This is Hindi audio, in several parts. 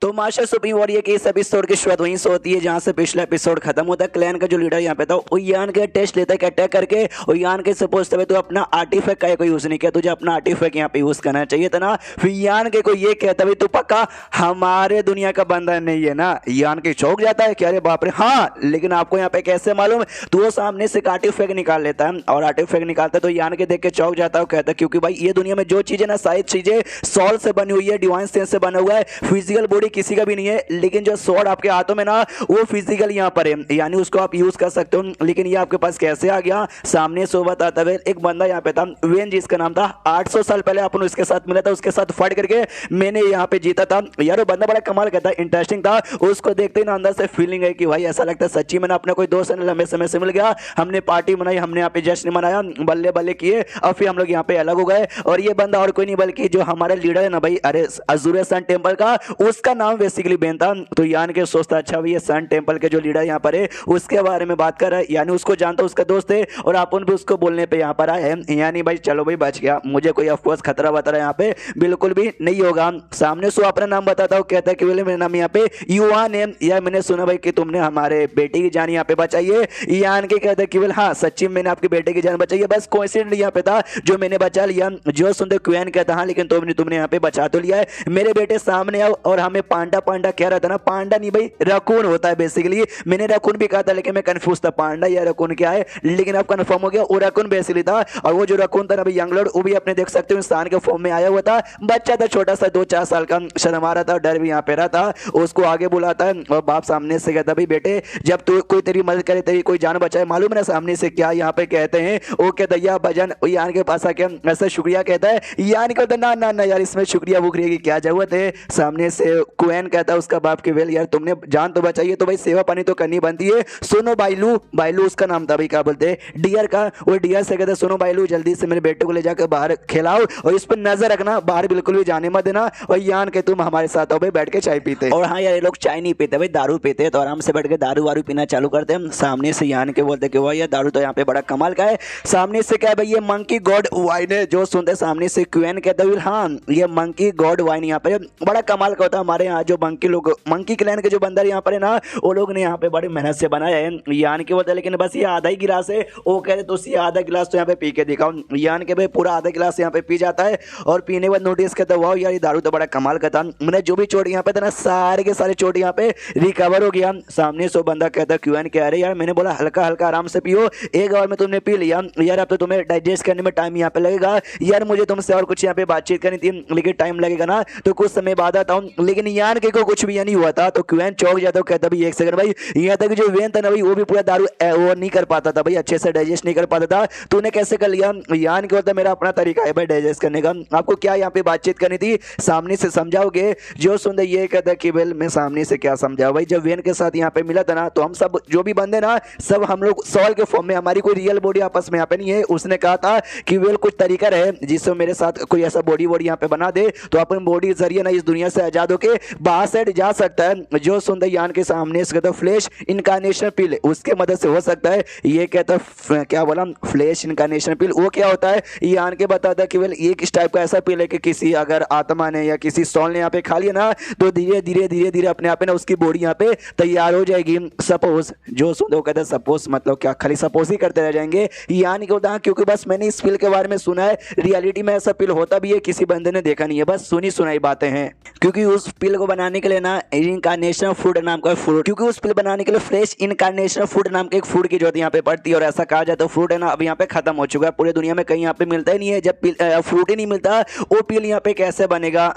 तो मास्टर सुप्रीम वॉरियर के इस एपिसोड की शुरुआत वहीं से होती है जहां से पिछला एपिसोड खत्म होता है। क्लैन का जो लीडर यहाँ पे था वो यान के टेस्ट लेता है अटैक करके, और यान के सपोज तब तो अपना आर्टिफैक्ट का कोई यूज नहीं किया, तुझे अपना आर्टिफैक्ट यहाँ पे यूज करना चाहिए था ना। फिर यान के कोई ये कहता है तू पक्का हमारे दुनिया का बंदा नहीं है ना। यान के चौक जाता है कि अरे बाप रे हाँ, लेकिन आपको यहाँ पे कैसे मालूम। तो वो सामने से आर्टिफैक्ट निकाल लेता है और आर्टिफैक्ट निकालता है तो यान के देख के चौक जाता है। कहता है क्योंकि भाई ये दुनिया में जो चीजें ना सारी चीजें सॉल से बनी हुई है, डिवाइन सेंस से बना हुआ है, फिजिकल बॉडी किसी का भी नहीं है, लेकिन जो स्वॉर्ड आपके हाथों में ना वो फिजिकल यहाँ पर है, यानी उसको आप यूज कर सकते हो। लेकिन ये आपके पास कैसे आ गया। सामने से बताता है एक बंदा यहाँ पे था वेन जिसका नाम था, 800 साल पहले अपन उसके साथ मिला था, उसके साथ फाइट करके मैंने यहाँ पे जीता था। यार वो बंदा बड़ा कमाल का था, इंटरेस्टिंग था। उसको देखते ही ना अंदर से फीलिंग है कि भाई ऐसा लगता है सच्ची में अपना कोई दोस्त लंबे समय से मिल गया, हमने पार्टी मनाई, हमने यहाँ पे जश्न मनाया, बल्ले बल्ले किए और फिर हम लोग यहाँ पे अलग हो गए। और ये बंदा और कोई नहीं बल्कि जो हमारा लीडर है ना भाई, अरे अजूर सन टेम्पल का, उसका नाम बेसिकली बेन था। तो यान के सोचता अच्छा भाई ये सन टेम्पल के जो लीडर यहाँ पर है उसके बारे में बात कर रहा है, यानी उसको जानता, उसका दोस्त है और अपन भी उसको बोलने पे यहाँ पर आए हैं। यानी भाई चलो भाई बच गया, मुझे कोई ऑफकोर्स खतरा वतरा यहाँ पे बिल्कुल भी नहीं होगा। सामने से अपना नाम बताता हूँ, कहता है कि बोले मेरा नाम यहाँ पे युवान है, या मैंने सुना भाई कि तुमने हमारे बेटे की जान यहाँ पे बचाई है। यान के कहता है कि बोले हाँ सच्ची मैंने आपके बेटे की जान बचाई है, बस कोइंसिडेंटली यहाँ पे था जो मैंने बचा लिया। जो सुनते क्वेन कहता हाँ लेकिन तुमने यहाँ पे बचा तो लिया है, मेरे बेटे सामने आओ। और हमें पांडा पांडा कह रहा था ना, पांडा नहीं भाई रकून होता है बेसिकली, मैंने रकून भी कहा था लेकिन मैं कंफ्यूज था पांडा या रकून क्या है, लेकिन अब कंफर्म हो गया वो रकून बेसिकली था। और वो जो रकून था ना भाई यंग लॉर्ड, वो भी अपने देख सकते हो इंसान के फॉर्म में आया हुआ था, बच्चा था छोटा सा 2-4 साल का, शर्मा रहा था, डर भी यहाँ पे रहा था। उसको आगे बुलाता है और बाप सामने से कहता भाई बेटे जब तू कोई तेरी मदद करे, तेरी कोई जान बचाए, मालूम है ना सामने से क्या यहाँ पे कहते हैं, वो कहता या भजन यान के पास आके ऐसा शुक्रिया कहता है। यान कहता ना ना ना यार इसमें शुक्रिया वुक्रिया की क्या जरूरत है। सामने से क्वेन कहता है उसका बाप के वेल यार तुमने जान तो बचाई है तो भाई सेवा पानी तो करनी बनती है। सुनो बाइलू, बाइलू उसका नाम था भाई, क्या बोलते हैं डियर का, वो डियर से कहते सुनो बाइलू जल्दी से मेरे बेटे को ले जाकर बाहर खिलाओ और इस पर नजर रखना, बाहर बिल्कुल भी जाने मत देना। और यान के तुम हमारे साथ हो भाई बैठ के चाय पीते। और हाँ यार ये लोग चाय नहीं पीते भाई दारू पीते, तो आराम से बैठ के दारू वारू पीना चालू करते हैं। सामने से यान के बोलते कि वाह यार दारू तो यहाँ पे बड़ा कमाल का है। सामने से क्या भाई ये मंकी गॉड वाइन है, जो सुनते सामने से क्वेन कहता है हाँ ये मंकी गॉड वाइन यहाँ पे बड़ा कमाल का होता है। हमारे यहाँ जो मंकी लोग, मंकी क्लैन के जो बंदर यहाँ पर है ना, वो लोग ने यहाँ पे बड़ी मेहनत से बनाया है। यान के बोलते लेकिन बस ये आधा ही गिलास है, वो कहते तो उसी आधा गिलास तो यहाँ पे पी के दिखाओ। यान के भाई पूरा आधा गिलास यहाँ पे पी जाता है और पीने के बाद नोटिस करता है वाह यार ये दारू तो बड़ा कमाल का था, मैंने जो भी चोट यहाँ पे था ना सारे के सारे चोट यहाँ पे रिकवर हो गया। सामने से बंदा कहता क्वेन कह रहे यार मैंने बोला हल्का हल्का आराम से पियो, एक बार में तुमने पी लिया यार, अब तो तुम्हें डाइजेस्ट करने में टाइम यहाँ पे लगेगा। यार मुझे तुमसे और कुछ यहाँ पे बातचीत करनी थी लेकिन टाइम लगेगा ना, तो कुछ समय बाद आता हूँ। लेकिन यान के को कुछ भी नहीं हुआ था। तो क्वेन चौक जाता कहता भाई एक सेकंड भाई, यहाँ तक जो वेन था ना भाई वो भी पूरा दारू वो नहीं कर पाता था भाई, अच्छे से डाइजेस्ट नहीं कर पाता था, तूने कैसे कर लिया। यान के बोलता मेरा अपना तरीका है भाई डाइजेस्ट करने का, आपको क्या यहाँ पे बातचीत करनी थी सामने से समझाओगे। जो सुन ये कहता कि वेल मैं सामने से क्या समझाऊं भाई, जब वेन के साथ यहाँ पे मिला था ना तो हम सब जो भी बंदे ना सब हम लोग सॉल के फॉर्म में, हमारी कोई रियल बॉडी आपस में यहाँ पे नहीं है। उसने कहा था कि वेल कुछ तरीका रहे जिससे मेरे साथ कोई ऐसा बॉडी यहाँ पे बना दे तो अपन बॉडी जरिए ना इस दुनिया से आजाद होके बाहर साइड जा सकता है। जो सुंदर यान के सामने से कहता फ्लैश इनकारनेशन पिल, उसके मदद से हो सकता है। ये कहता क्या बोला फ्लैश इनकारनेशन पिल, वो क्या होता है यान के बताता कि वेल एक इस टाइप का ऐसा पिल है कि किसी अगर आत्मा ने या किसी सोल ने यहाँ पे खा लिया ना तो धीरे धीरे धीरे धीरे अपने आप ना उसकी बॉडी यहाँ पे तैयार हो जाएगी। सपोज जो सुंदर कहता है सपोज मतलब क्या खाली सपोज ही करते रह जाएंगे, यान के होता क्योंकि बस मैंने इस पिल के बारे में सुना है, रियलिटी में ऐसा पिल होता भी है किसी बंदे ने देखा नहीं है, बस सुनी सुनाई बातें हैं। क्योंकि उस पिल को बनाने के लिए ना इनकारनेशन फूड नाम का फ्रूट, क्योंकि उस पिल बनाने के लिए फ्रेश इनकारनेशन फूड नाम के एक फूड की जरूरत यहाँ पे पड़ती है। और ऐसा कहा जाता है फ्रूट है ना अब यहाँ पे खत्म हो चुका है, पूरे दुनिया में कहीं यहाँ पे मिलता ही नहीं है। जब फ्रूट ही नहीं मिलता वो पिल यहाँ पे कैसे बनेगा।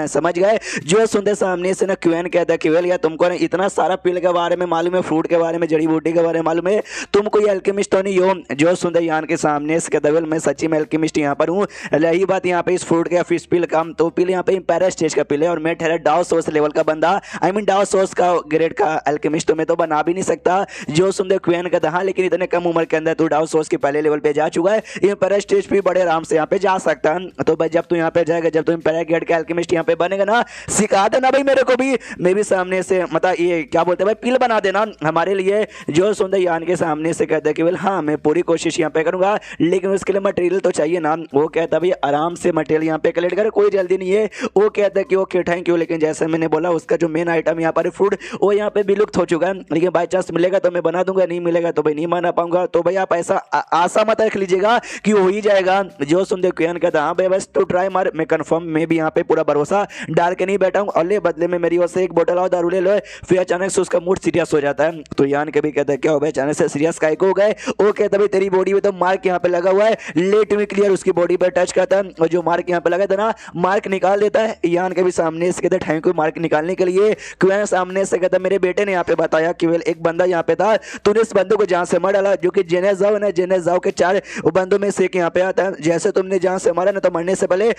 समझ गए। जो सुनते सामने से ना क्वेन कहता है कि वेल यार तुमको ना इतना सारा पिल के बारे में मालूम है, फ्रूट के बारे में, जड़ी बूटी के बारे में मालूम है, तुम कोई एल्केमिस्ट तो नहीं हो। जो सुनते यान के सामने से कहता वेल मैं सच्ची में एल्केमिस्ट यहाँ पर हूँ। रही बात यहाँ पे इस फ्रूट के फिश पिल का, तो पिल यहाँ पे पैरा स्टेज का पिल है और मैं ठहरा डाउ सोर्स लेवल का बंदा, आई मीन डाउ सोर्स का ग्रेड का एल्केमिस्ट तो मैं तो बना भी नहीं सकता। जो सुंदर क्वेन कहता हाँ लेकिन इतने कम उम्र के अंदर तू डाउ सोर्स के पहले लेवल पे जा चुका है, ये पैरा स्टेज भी बड़े आराम से यहाँ पे जा सकता है। तो भाई जब तू यहाँ पे जाएगा, जब तू पैरा ग्रेड का एल्केमिस्ट यहाँ पे बनेगा ना, सिखा देना भाई मेरे को भी, मैं भी सामने से मतलब ये क्या बोलते हैं भाई पिल बना देना हमारे लिए। जो सुंदर यान के सामने से कहता है कि हाँ मैं पूरी कोशिश यहाँ पे करूंगा लेकिन उसके लिए मटेरियल तो चाहिए ना। वो कहता है भाई आराम से मटेरियल यहाँ पे कलेक्ट कर, कोई जल्दी नहीं है। वो कहता है कि ओके थैंक यू, लेकिन जैसे जैसे मैंने बोला उसका जो मेन आइटम यहाँ पर फूड वो यहाँ पे विलुप्त हो चुका है, लेकिन बाई चांस मिलेगा तो मैं बना दूंगा, नहीं मिलेगा तो भाई नहीं बना पाऊंगा। तो भाई आप ऐसा आशा मत रख लीजिएगा कि हो ही जाएगा। जो सुन दे क्वेन कहता हाँ भाई बस तू ट्राई मार, मैं कंफर्म मैं भी यहाँ पे पूरा भरोसा डाल के नहीं बैठा हूँ, और ले बदले में मेरी ओर से एक बोतल और दारू ले लो। फिर अचानक से उसका मूड सीरियस हो जाता है। तो यान कभी कहता है क्या हो भाई अचानक से सीरियस काहे को हो गए? वो कहता भाई तेरी बॉडी में तो मार्क यहाँ पे लगा हुआ है, लेट मी क्लियर। उसकी बॉडी पे टच करता है और जो मार्क यहाँ पे लगा था ना मार्क निकाल देता है। यान कभी सामने से कहता है थैंक यू मार्क निकालने के लिए। क्वेन सामने से कहता मेरे बेटे ने यहाँ पे बताया कि एक बंदा यहाँ पे था, तूने इस बंदे को जहां से मार डाला, जो कि जेनेस जाओ ना, जेनेस जाओ के 4 बंदों में से एक यहाँ पे आता है। जैसे तुमने जहां से मारा ना तो मरने से पहले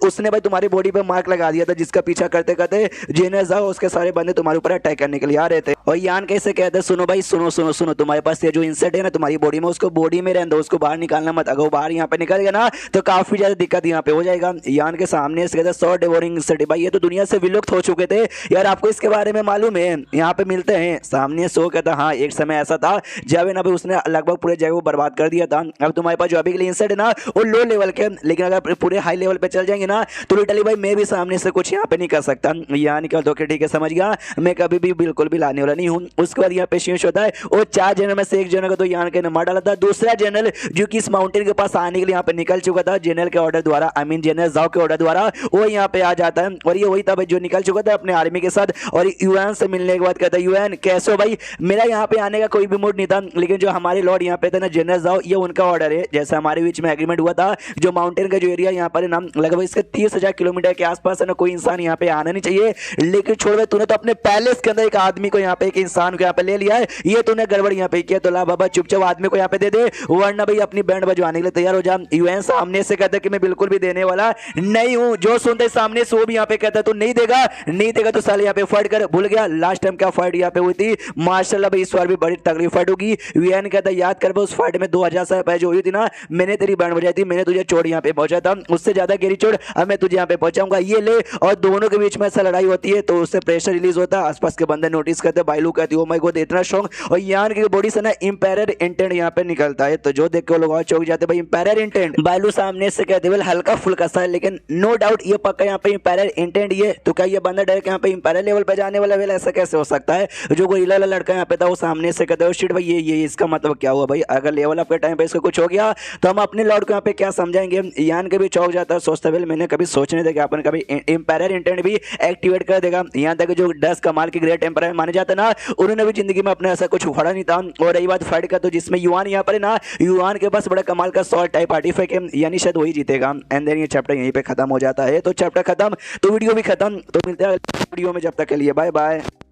उसने भाई तुम्हारी बॉडी पे मार्क लगा दिया था, जिसका पीछा करते करते जेनेस जाओ उसके सारे बंदे तुम्हारे ऊपर अटैक करने के लिए आ रहे थे। और यान कैसे कहते सुनो भाई सुनो सुनो सुनो, तुम्हारे पास ये जो इंसेट है ना तुम्हारी बॉडी में, उसको बॉडी में रहने दो, उसको बाहर निकालना मत। अगर वो बाहर यहाँ पे निकल गया ना तो काफी ज्यादा दिक्कत यहाँ पे हो जाएगा। यान के सामने से कहते 100 डेवोरिंग इंसेट, भाई ये तो दुनिया से विलुप्त हो चुके थे यार, आपको इसके बारे में मालूम है? यहाँ पे मिलते हैं। सामने सो कहता हाँ एक समय ऐसा था जब ना भाई उसने लगभग पूरे जगह को बर्बाद कर दिया था। अब तुम्हारे पास जो अभी के लिए इंसेट है ना वो लो लेवल के, लेकिन अगर पूरे हाई लेवल पे चल जाएंगे ना तो लिटरली भाई मैं भी सामने से कुछ यहाँ पे नहीं कर सकता। यहाँ निकल दो ठीक है समझ गया, मैं कभी भी बिल्कुल भी लाने वाला नहीं हूँ। उसके बाद यहाँ पे शीश होता है, वो 4 जनरल में से एक जनरल को तो यहाँ के ने मार डाला था। दूसरा जनरल जो कि इस माउंटेन के पास आने के लिए यहाँ पे निकल चुका था जनरल के ऑर्डर द्वारा, आई मीन जनरल जाओ के ऑर्डर द्वारा, वो यहाँ पे आ जाता है। और ये वही था भाई जो निकल चुका था अपने आर्मी के साथ। और यूएन से मिलने के बाद कहता है यूएन कैसे हो भाई, मेरा यहाँ पे आने का कोई भी मूड नहीं था, लेकिन जो हमारे लॉर्ड यहाँ पे थे ना जनरल जाओ, ये उनका ऑर्डर है। जैसे हमारे बीच में एग्रीमेंट हुआ था, जो माउंटेन का जो एरिया यहाँ पर नाम लगभग इसके 30,000 किलोमीटर के आसपास है ना, कोई इंसान यहाँ पे आना नहीं चाहिए। लेकिन छोड़ भाई तूने तो अपने पैलेस के अंदर एक आदमी को यहाँ पे, एक इंसान को यहाँ पे ले लिया है, ये तूने गड़बड़ यहाँ पे किया। तो ला बाबा चुपचाप आदमी को यहाँ पे दे दे, वरना भाई अपनी बैंड बजवाने के लिए तैयार हो जा। यूएन सामने से कहता है कि मैं बिल्कुल भी देने वाला नहीं हूँ। जो सुनते सामने से वो भी यहाँ पे कहता है तू नहीं देगा, नहीं देगा तो साले यहाँ पे फाइट कर। भूल गया लास्ट टाइम क्या फाइट यहाँ पे हुई थी? माशाल्लाह भाई इस बार भी बड़ी तगड़ी फाइट होगी। यूएन कहता है याद कर उस फाइट में 2000 साल पहले जो हुई थी ना, मैंने तेरी बैंड बजाई थी, मैंने तुझे चोट यहाँ पे पहुंचा था, उससे ज्यादा गहरी चोट अब मैं तुझे यहाँ पे पहुंचाऊंगा, ये ले। और दोनों के बीच में ऐसा लड़ाई होती है तो उससे प्रेशर रिलीज होता है, आसपास के बंदे नोटिस करते हैं। बाइलू कहती है ओ माय गॉड इतना स्ट्रांग, और यान की बॉडी से ना इंपेरर इंटेंट यहाँ पे निकलता है। तो जो देख के लोग और चौंक जाते हैं भाई इंपेरर इंटेंट। बाइलू सामने से कहते हैं हल्का फुल्का सा है, लेकिन नो डाउट ये पक्का यहाँ पे इंपेरर इंटेंट ये। तो क्या ये बंदा डायरेक्ट यहाँ पे इंपेरर लेवल पे जाने वाला है? ऐसा कैसे हो सकता है? जो गोरिल्ला लड़का यहाँ पे था वो सामने से कहते हो शिट भाई ये इसका मतलब क्या हुआ भाई? अगर लेवल अप के टाइम पे इसको कुछ हो गया तो हम अपने लॉर्ड को यहाँ पे क्या समझाएंगे? यान कभी चौंक जाता है, सोचता है मैंने कभी सोचने देगा अपन कभी इंपेरर इंटेंट भी एक्टिवेट कर देगा। यहाँ तक जो 10 कमाल के ग्रेट एम्पायर माने जाते ना, उन्होंने भी जिंदगी में अपने ऐसा कुछ उखाड़ा नहीं था। और रही बात फाइट का, तो जिसमें युआन यहाँ पर ना, युआन के पास बड़ा कमाल का सॉल्ट टाइप आर्टिफैक्ट है, यानी शायद वही जीतेगा। एंड देन ये चैप्टर यहीं पे खत्म हो जाता है। तो चैप्टर खत्म तो वीडियो भी खत्म। तो मिलते हैं वीडियो में, जब तक के लिए बाय बाय।